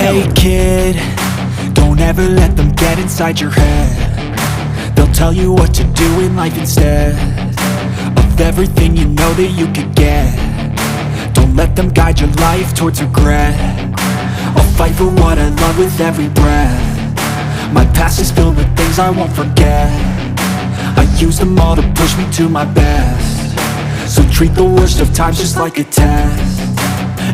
Hey kid, don't ever let them get inside your head. They'll tell you what to do in life instead of everything you know that you could get. Don't let them guide your life towards regret. I'll fight for what I love with every breath. My past is filled with things I won't forget. I use them all to push me to my best. So treat the worst of times just like a test.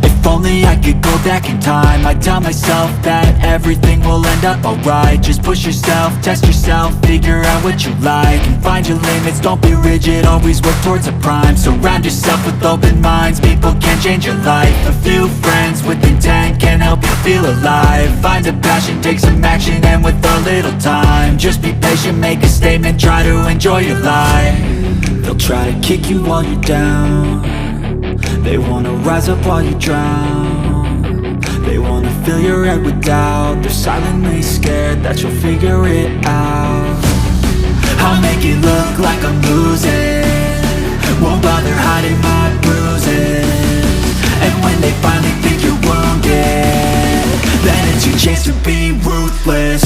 If only I could go back in time, I'd tell myself that everything will end up alright. Just push yourself, test yourself, figure out what you like, and find your limits, don't be rigid, always work towards a prime. Surround yourself with open minds, people can change your life. A few friends with intent can help you feel alive. Find a passion, take some action, and with a little time, just be patient, make a statement, try to enjoy your life. They'll try to kick you while you're down. They wanna rise up while you drown. They wanna fill your head with doubt. They're silently scared that you'll figure it out. I'll make it look like I'm losing, won't bother hiding my bruises. And when they finally think you're wounded, then it's your chance to be ruthless.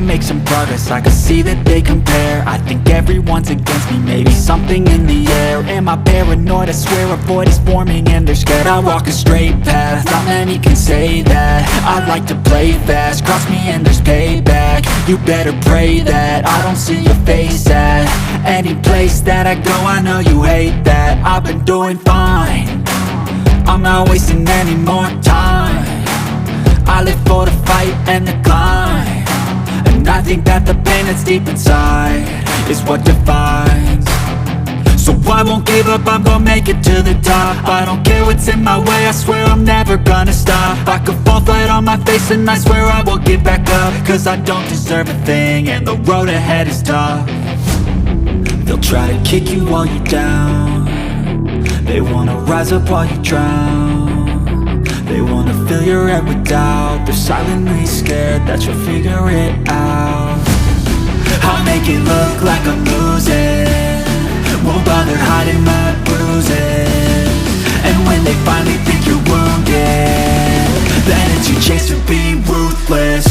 Make some progress, I can see that they compare. I think everyone's against me, maybe something in the air. Am I paranoid? I swear a void is forming and they're scared. I walk a straight path, not many can say that. I like to play fast, cross me and there's payback. You better pray that I don't see your face at any place that I go. I know you hate that. I've been doing fine, I'm not wasting any more time. I live for the fight and the climb, and I think that the pain that's deep inside is what defines. So I won't give up, I'm gonna make it to the top. I don't care what's in my way, I swear I'm never gonna stop. I could fall flat on my face and I swear I will get back up, cause I don't deserve a thing and the road ahead is tough. They'll try to kick you while you're down. They wanna rise up while you drown. They wanna fill your head with doubt. They're silently scared that you'll figure it out. I'll make it look like I'm losing, won't bother hiding my bruises. And when they finally think you're wounded, then it's your chance to be ruthless.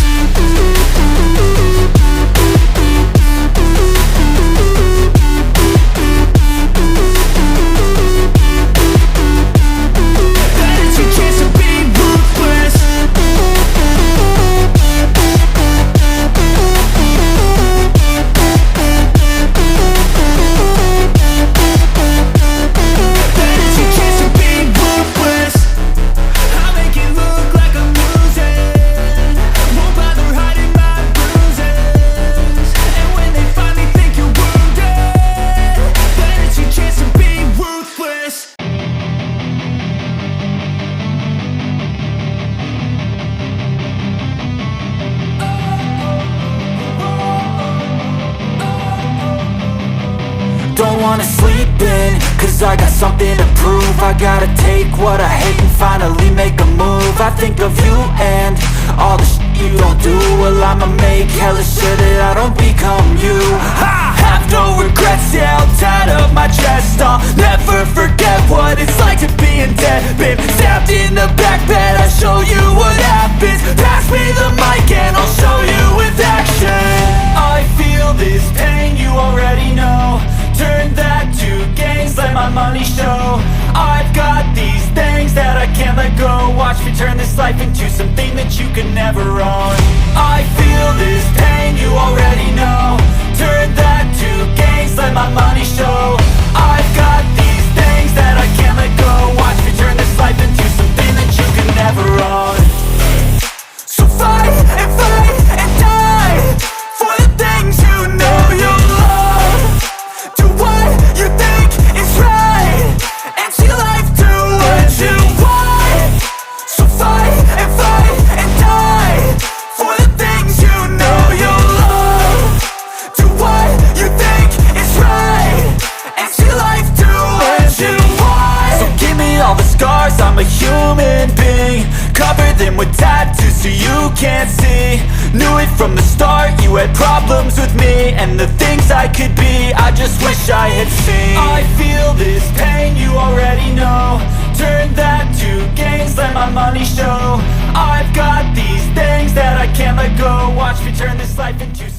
Don't wanna sleep in, cause I got something to prove. I gotta take what I hate and finally make a move. I think of you and all the shit you don't do. Well, I'ma make hella sure that I don't become you. I have no regrets, yeah, I'll tie up my chest. I'll never forget what it's like to be in debt. Been stabbed in the back bed, I'll show you what happens. Pass me the mic and I'll show you with action. I feel this pain, you already know. Turn that to gains, let my money show. I've got these things that I can't let go. Watch me turn this life into something that you can never own. I feel this pain, you already know. Turn that to gains, let my money show. I've got these things that I can't let go. Watch me turn this life into something that you can never own. So fight and die for the things you know you love. Do what you think is right and see life do what you want. So fight and die for the things nothing with tattoos so you can't see. Knew it from the start, you had problems with me and the things I could be, I just wish I had seen. I feel this pain, you already know. Turn that to gains, let my money show. I've got these things that I can't let go. Watch me turn this life into